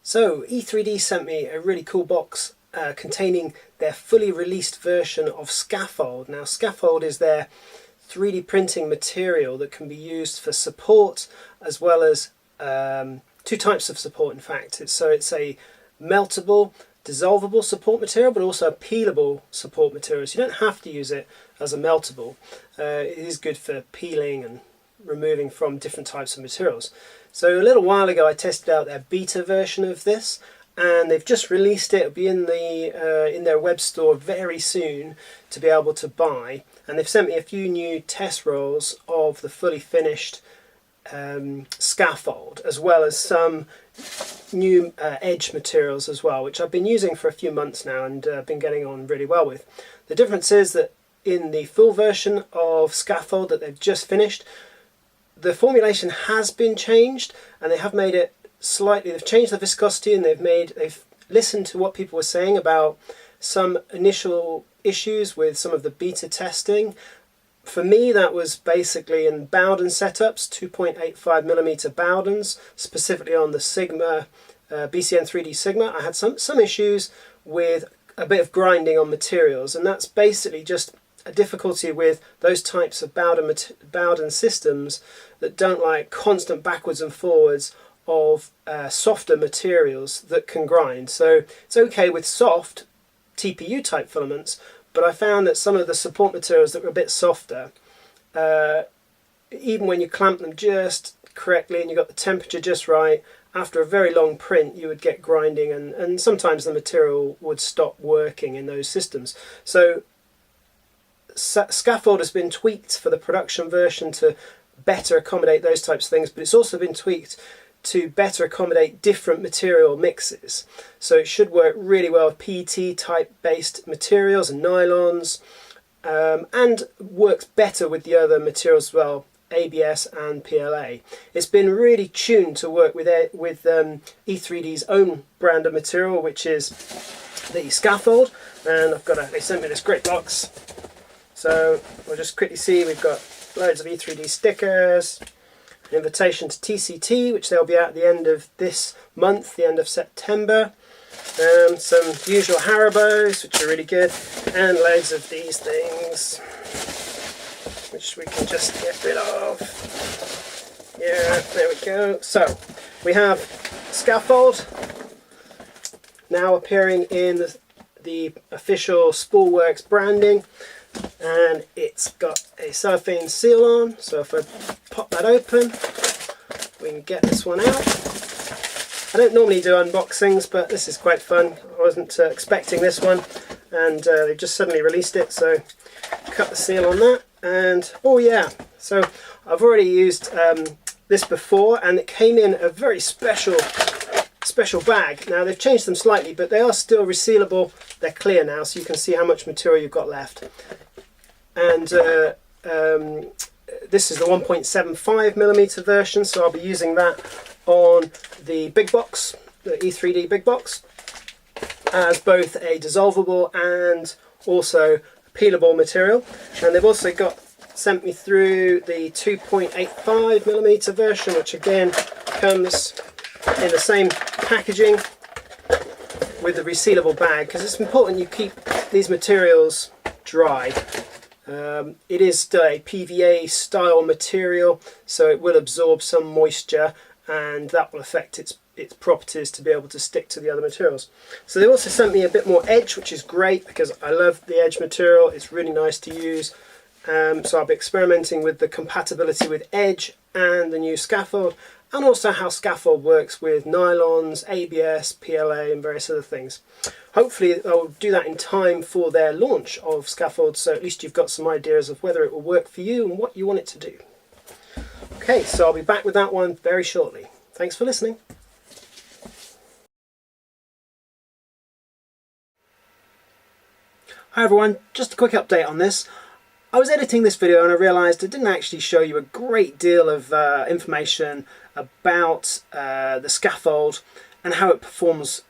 So E3D sent me a really cool box containing their fully released version of Scaffold. Now Scaffold is their 3D printing material that can be used for support as well as two types of support in fact. It's a meltable, dissolvable support material but also a peelable support material. So you don't have to use it as a meltable. It is good for peeling and removing from different types of materials. So a little while ago I tested out their beta version of this, and they've just released it. It'll be in their web store very soon to be able to buy, and they've sent me a few new test rolls of the fully finished scaffold, as well as some new edge materials as well, which I've been using for a few months now and been getting on really well with. The difference is that in the full version of Scaffold that they've just finished, the formulation has been changed, and they have made it slightly, they've changed the viscosity, and they've listened to what people were saying about some initial issues with some of the beta testing. For me, that was basically in Bowden setups, 2.85mm Bowdens, specifically on the Sigma, BCN 3D Sigma. I had some issues with a bit of grinding on materials, and that's basically just a difficulty with those types of Bowden systems that don't like constant backwards and forwards of softer materials that can grind. So it's okay with soft TPU type filaments, but I found that some of the support materials that were a bit softer, even when you clamp them just correctly and you got the temperature just right, after a very long print you would get grinding, and sometimes the material would stop working in those systems. So Scaffold has been tweaked for the production version to better accommodate those types of things, but it's also been tweaked to better accommodate different material mixes. So it should work really well with PET type based materials and nylons, and works better with the other materials as well, ABS and PLA. It's been really tuned to work with E3D's own brand of material, which is the Scaffold, and they sent me this great box. So we'll just quickly see, we've got loads of E3D stickers, an invitation to TCT, which they'll be at the end of this month, the end of September, some usual Haribos, which are really good, and loads of these things, which we can just get rid of. Yeah, there we go. So we have Scaffold now appearing in the official Spoolworks branding, and it's got a cellophane seal on, so if I pop that open we can get this one out. I don't normally do unboxings, but this is quite fun. I wasn't expecting this one, and they've just suddenly released it, so cut the seal on that. And oh yeah, so I've already used this before, and it came in a very special bag. Now they've changed them slightly, but they are still resealable. They're clear now, so you can see how much material you've got left. And this is the 1.75mm version, so I'll be using that on the big box, the E3D big box, as both a dissolvable and also peelable material. And they've also sent me through the 2.85mm version, which again comes in the same packaging with the resealable bag, because it's important you keep these materials dry. It is still a PVA style material, so it will absorb some moisture, and that will affect its properties to be able to stick to the other materials. So they also sent me a bit more edge, which is great because I love the edge material. It's really nice to use. So I'll be experimenting with the compatibility with edge and the new Scaffold, and also how Scaffold works with nylons, ABS, PLA and various other things. Hopefully I'll do that in time for their launch of Scaffold, so at least you've got some ideas of whether it will work for you and what you want it to do. Okay, so I'll be back with that one very shortly. Thanks for listening. Hi everyone, just a quick update on this. I was editing this video and I realised I didn't actually show you a great deal of information about the Scaffold and how it performs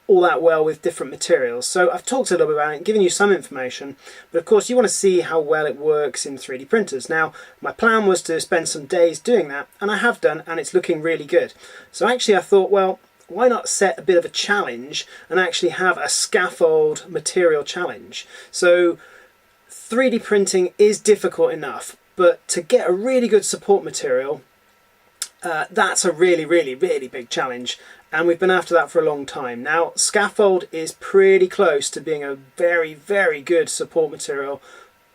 all that well with different materials. So I've talked a little bit about it and given you some information, but of course you want to see how well it works in 3D printers. Now my plan was to spend some days doing that, and I have done, and it's looking really good. So actually I thought, well, why not set a bit of a challenge and actually have a scaffold material challenge? So 3D printing is difficult enough, but to get a really good support material, that's a really big challenge, and we've been after that for a long time. Now, scaffold is pretty close to being a very good support material,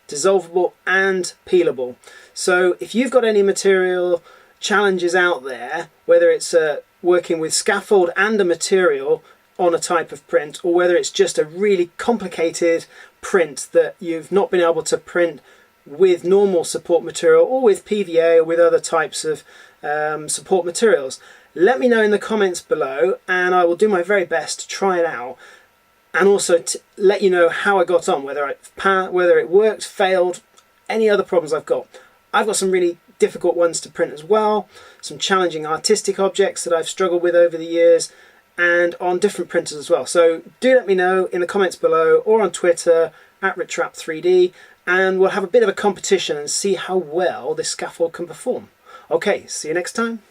dissolvable and peelable. So if you've got any material challenges out there, whether it's working with scaffold and a material on a type of print, or whether it's just a really complicated print that you've not been able to print with normal support material or with PVA or with other types of support materials, let me know in the comments below, and I will do my very best to try it out, and also to let you know how I got on, whether it worked, failed, any other problems I've got. I've got some really difficult ones to print as well, some challenging artistic objects that I've struggled with over the years, and on different printers as well. So do let me know in the comments below or on Twitter @RichRap3D, and we'll have a bit of a competition and see how well this scaffold can perform. Okay, see you next time.